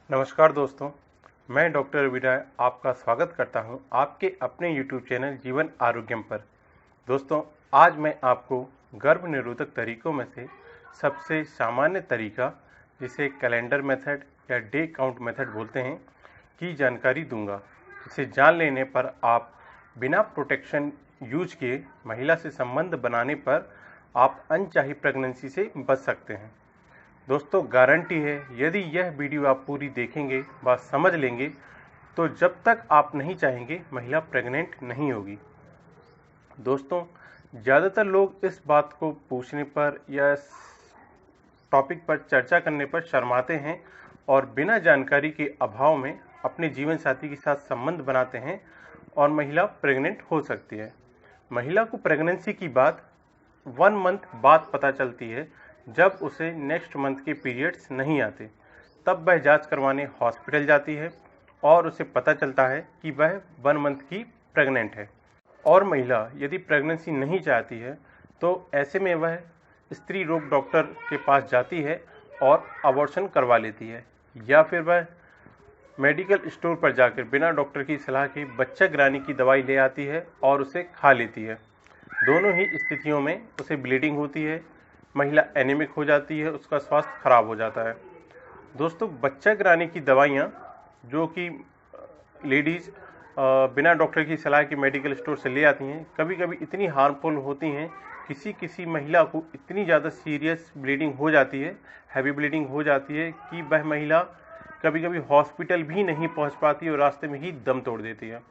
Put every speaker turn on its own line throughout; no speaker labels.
नमस्कार दोस्तों, मैं डॉक्टर विनय आपका स्वागत करता हूं आपके अपने YouTube चैनल जीवन आरोग्यम पर। दोस्तों, आज मैं आपको गर्भ निरोधक तरीकों में से सबसे सामान्य तरीका, जिसे कैलेंडर मेथड या डे काउंट मेथड बोलते हैं, की जानकारी दूंगा। जिसे जान लेने पर आप बिना प्रोटेक्शन यूज किए महिला से संबंध बनाने पर आप अनचाही प्रेगनेंसी से बच सकते हैं। दोस्तों, गारंटी है यदि यह वीडियो आप पूरी देखेंगे व समझ लेंगे तो जब तक आप नहीं चाहेंगे महिला प्रेग्नेंट नहीं होगी। दोस्तों, ज़्यादातर लोग इस बात को पूछने पर या इस टॉपिक पर चर्चा करने पर शर्माते हैं और बिना जानकारी के अभाव में अपने जीवन साथी के साथ संबंध बनाते हैं और महिला प्रेग्नेंट हो सकती है। महिला को प्रेगनेंसी की बात 1 मंथ बाद पता चलती है, जब उसे नेक्स्ट मंथ के पीरियड्स नहीं आते। तब वह जांच करवाने हॉस्पिटल जाती है और उसे पता चलता है कि वह 1 मंथ की प्रेग्नेंट है। और महिला यदि प्रेगनेंसी नहीं चाहती है तो ऐसे में वह स्त्री रोग डॉक्टर के पास जाती है और अबॉर्शन करवा लेती है, या फिर वह मेडिकल स्टोर पर जाकर बिना डॉक्टर की सलाह के बच्चा गिराने की दवाई ले आती है और उसे खा लेती है। दोनों ही स्थितियों में उसे ब्लीडिंग होती है, महिला एनीमिक हो जाती है, उसका स्वास्थ्य खराब हो जाता है। दोस्तों, बच्चा गिराने की दवाइयाँ जो कि लेडीज़ बिना डॉक्टर की सलाह के मेडिकल स्टोर से ले आती हैं, कभी कभी इतनी हार्मफुल होती हैं, किसी महिला को इतनी ज़्यादा सीरियस ब्लीडिंग हो जाती है, हैवी ब्लीडिंग हो जाती है कि वह महिला कभी कभी हॉस्पिटल भी नहीं पहुंच पाती और रास्ते में ही दम तोड़ देती है।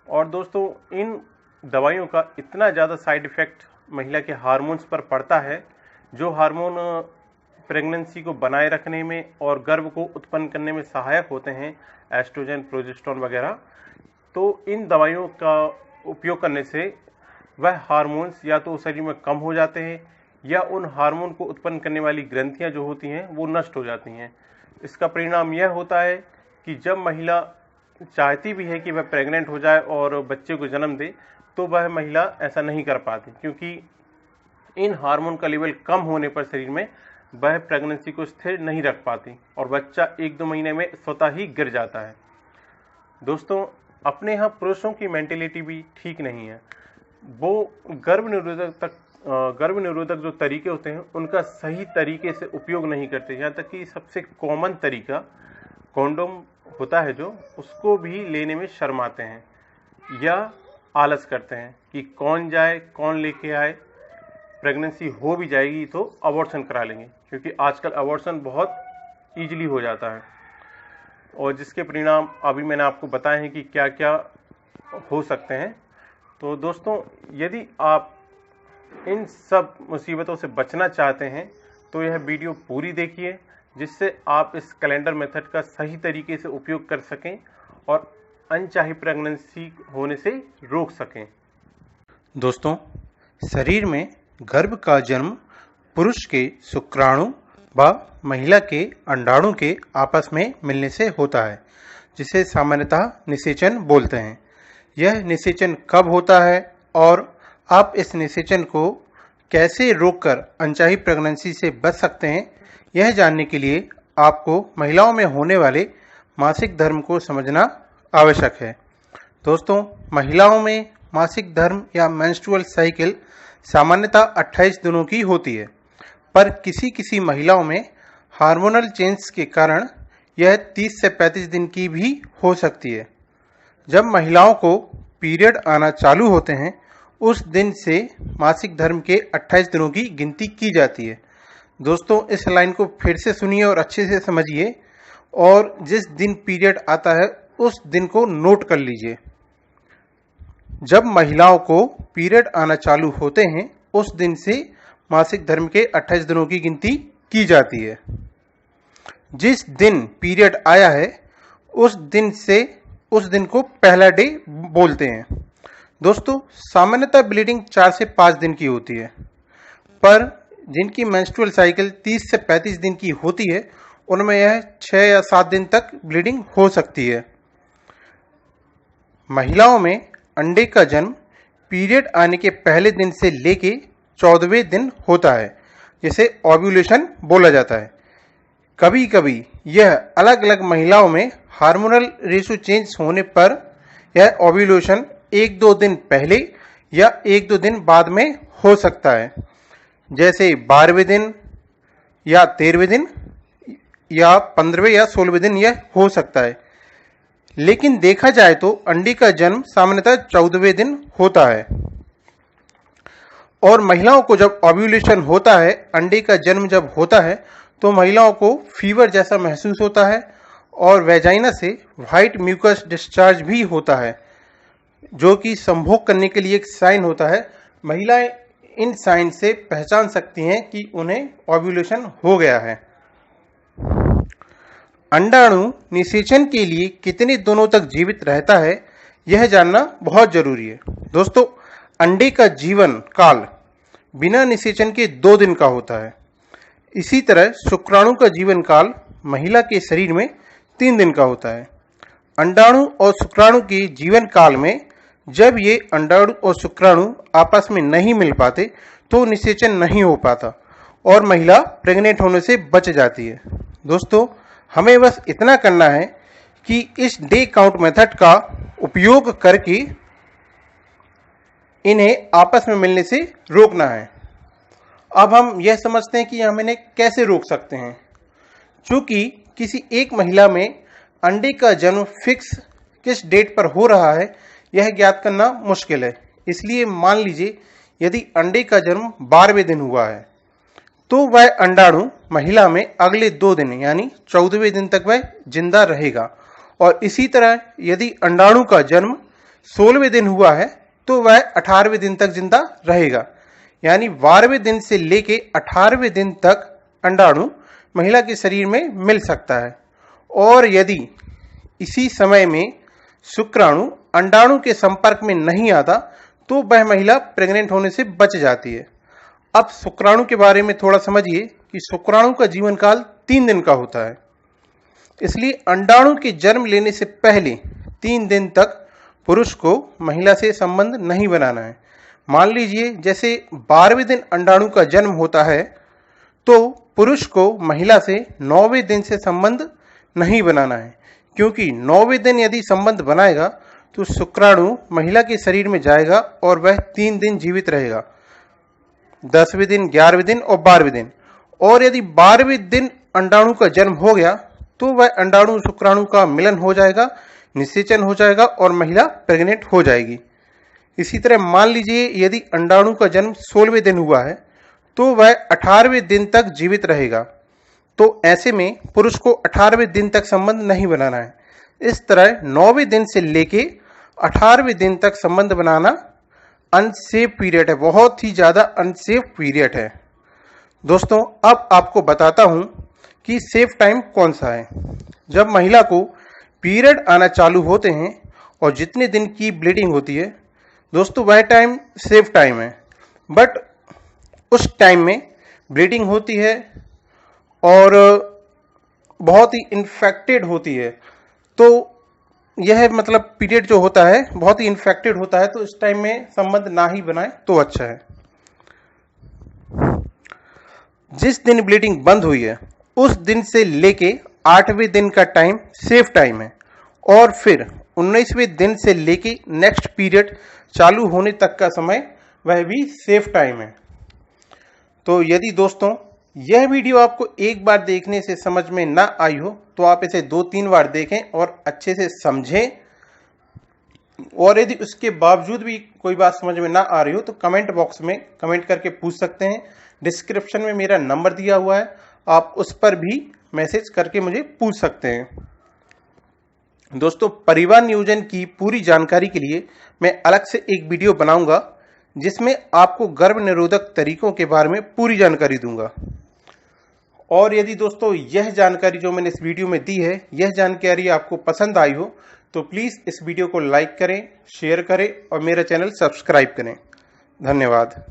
और दोस्तों, इन दवाइयों का इतना ज़्यादा साइड इफ़ेक्ट महिला के हार्मोन्स पर पड़ता है, जो हार्मोन प्रेगनेंसी को बनाए रखने में और गर्भ को उत्पन्न करने में सहायक होते हैं, एस्ट्रोजन, प्रोजेस्टेरोन वगैरह। तो इन दवाइयों का उपयोग करने से वह हार्मोन्स या तो शरीर में कम हो जाते हैं या उन हार्मोन को उत्पन्न करने वाली ग्रंथियां जो होती हैं वो नष्ट हो जाती हैं। इसका परिणाम यह होता है कि जब महिला चाहती भी है कि वह प्रेग्नेंट हो जाए और बच्चे को जन्म दे, तो वह महिला ऐसा नहीं कर पाती, क्योंकि इन हार्मोन का लेवल कम होने पर शरीर में वह प्रेगनेंसी को स्थिर नहीं रख पाती और बच्चा 1-2 महीने में स्वतः ही गिर जाता है। दोस्तों, अपने यहाँ पुरुषों की मेंटेलिटी भी ठीक नहीं है। वो गर्भ निरोधक जो तरीके होते हैं उनका सही तरीके से उपयोग नहीं करते। यहाँ तक कि सबसे कॉमन तरीका कॉन्डोम होता है, जो उसको भी लेने में शर्माते हैं या आलस करते हैं कि कौन जाए, कौन लेके आए, प्रेगनेंसी हो भी जाएगी तो अबॉर्शन करा लेंगे, क्योंकि आजकल अबॉर्शन बहुत ईजिली हो जाता है और जिसके परिणाम अभी मैंने आपको बताए हैं कि क्या क्या हो सकते हैं। तो दोस्तों, यदि आप इन सब मुसीबतों से बचना चाहते हैं तो यह वीडियो पूरी देखिए, जिससे आप इस कैलेंडर मेथड का सही तरीके से उपयोग कर सकें और अनचाही प्रेगनेंसी होने से रोक सकें। दोस्तों, शरीर में गर्भ का जन्म पुरुष के शुक्राणु व महिला के अंडाणु के आपस में मिलने से होता है, जिसे सामान्यतः निषेचन बोलते हैं। यह निषेचन कब होता है और आप इस निषेचन को कैसे रोककर अनचाही प्रेगनेंसी से बच सकते हैं, यह जानने के लिए आपको महिलाओं में होने वाले मासिक धर्म को समझना आवश्यक है। दोस्तों, महिलाओं में मासिक धर्म या मेंस्ट्रुअल साइकिल सामान्यतः 28 दिनों की होती है, पर किसी महिलाओं में हार्मोनल चेंज के कारण यह 30 से 35 दिन की भी हो सकती है। जब महिलाओं को पीरियड आना चालू होते हैं, उस दिन से मासिक धर्म के 28 दिनों की गिनती की जाती है। दोस्तों, इस लाइन को फिर से सुनिए और अच्छे से समझिए, और जिस दिन पीरियड आता है उस दिन को नोट कर लीजिए। जब महिलाओं को पीरियड आना चालू होते हैं, उस दिन से मासिक धर्म के 28 दिनों की गिनती की जाती है। जिस दिन पीरियड आया है उस दिन को पहला डे बोलते हैं। दोस्तों, सामान्यतः ब्लीडिंग 4 से 5 दिन की होती है, पर जिनकी मेंस्ट्रुअल साइकिल 30 से 35 दिन की होती है, उनमें यह 6 या 7 दिन तक ब्लीडिंग हो सकती है। महिलाओं में अंडे का जन्म पीरियड आने के पहले दिन से लेके 14वें दिन होता है, जिसे ओव्यूलेशन बोला जाता है। कभी कभी यह अलग अलग महिलाओं में हार्मोनल रेशो चेंज होने पर यह ओव्यूलेशन 1-2 दिन पहले या 1-2 दिन बाद में हो सकता है, जैसे 12वें दिन या 13वें दिन या 15वें या 16वें दिन यह हो सकता है। लेकिन देखा जाए तो अंडे का जन्म सामान्यतः 14वें दिन होता है और महिलाओं को जब ओव्यूलेशन होता है, अंडे का जन्म जब होता है तो महिलाओं को फीवर जैसा महसूस होता है और वेजाइना से व्हाइट म्यूकस डिस्चार्ज भी होता है, जो कि संभोग करने के लिए एक साइन होता है। महिलाएं इन साइन से पहचान सकती हैं कि उन्हें ओव्यूलेशन हो गया है। अंडाणु निषेचन के लिए कितने दिनों तक जीवित रहता है, यह जानना बहुत जरूरी है। दोस्तों, अंडे का जीवन काल बिना निषेचन के 2 दिन का होता है। इसी तरह शुक्राणु का जीवन काल महिला के शरीर में 3 दिन का होता है। अंडाणु और शुक्राणु के जीवन काल में जब ये अंडाणु और शुक्राणु आपस में नहीं मिल पाते तो निषेचन नहीं हो पाता और महिला प्रेग्नेंट होने से बच जाती है। दोस्तों, हमें बस इतना करना है कि इस डे काउंट मेथड का उपयोग करके इन्हें आपस में मिलने से रोकना है। अब हम यह समझते हैं कि हम इन्हें कैसे रोक सकते हैं। चूंकि किसी एक महिला में अंडे का जन्म फिक्स किस डेट पर हो रहा है, यह ज्ञात करना मुश्किल है। इसलिए मान लीजिए यदि अंडे का जन्म 12वें दिन हुआ है तो वह अंडाणु महिला में अगले 2 दिन यानी 14वें दिन तक वह जिंदा रहेगा और इसी तरह यदि अंडाणु का जन्म 16वें दिन हुआ है तो वह 18वें दिन तक जिंदा रहेगा। यानी 12वें दिन से लेके 18वें दिन तक अंडाणु महिला के शरीर में मिल सकता है और यदि इसी समय में शुक्राणु अंडाणु के संपर्क में नहीं आता तो वह महिला प्रेग्नेंट होने से बच जाती है। अब शुक्राणु के बारे में थोड़ा समझिए कि शुक्राणु का जीवन काल 3 दिन का होता है। इसलिए अंडाणु के जन्म लेने से पहले 3 दिन तक पुरुष को महिला से संबंध नहीं बनाना है। मान लीजिए जैसे 12वें दिन अंडाणु का जन्म होता है तो पुरुष को महिला से 9वें दिन से संबंध नहीं बनाना है, क्योंकि 9वें दिन यदि संबंध बनाएगा तो शुक्राणु महिला के शरीर में जाएगा और वह 3 दिन जीवित रहेगा, 10वें दिन, 11वें दिन और 12वें दिन। और यदि 12वें दिन अंडाणु का जन्म हो गया तो वह अंडाणु शुक्राणु का मिलन हो जाएगा, निषेचन हो जाएगा और महिला प्रेग्नेंट हो जाएगी। इसी तरह मान लीजिए यदि अंडाणु का जन्म 16वें दिन हुआ है तो वह 18वें दिन तक जीवित रहेगा। तो ऐसे में पुरुष को 18वें दिन तक संबंध नहीं बनाना है। इस तरह 9वें दिन से लेके 18वें दिन तक संबंध बनाना अनसेफ पीरियड है, बहुत ही ज्यादा अनसेफ पीरियड है। दोस्तों, अब आपको बताता हूं कि सेफ टाइम कौन सा है। जब महिला को पीरियड आना चालू होते हैं और जितने दिन की ब्लीडिंग होती है, दोस्तों वह टाइम सेफ टाइम है। बट उस टाइम में ब्लीडिंग होती है और बहुत ही इन्फेक्टेड होती है, तो यह मतलब पीरियड जो होता है बहुत ही इन्फेक्टेड होता है, तो इस टाइम में संबंध ना ही बनाए तो अच्छा है। जिस दिन ब्लीडिंग बंद हुई है उस दिन से लेके 8वें दिन का टाइम सेफ टाइम है और फिर 19वें दिन से लेके नेक्स्ट पीरियड चालू होने तक का समय वह भी सेफ टाइम है। तो यदि दोस्तों यह वीडियो आपको एक बार देखने से समझ में ना आई हो तो आप इसे 2-3 बार देखें और अच्छे से समझें, और यदि उसके बावजूद भी कोई बात समझ में ना आ रही हो तो कमेंट बॉक्स में कमेंट करके पूछ सकते हैं। डिस्क्रिप्शन में मेरा नंबर दिया हुआ है, आप उस पर भी मैसेज करके मुझे पूछ सकते हैं। दोस्तों, परिवार नियोजन की पूरी जानकारी के लिए मैं अलग से एक वीडियो बनाऊंगा जिसमें आपको गर्भ निरोधक तरीकों के बारे में पूरी जानकारी दूंगा। और यदि दोस्तों यह जानकारी जो मैंने इस वीडियो में दी है, यह जानकारी आपको पसंद आई हो तो प्लीज़ इस वीडियो को लाइक करें, शेयर करें और मेरा चैनल सब्सक्राइब करें। धन्यवाद।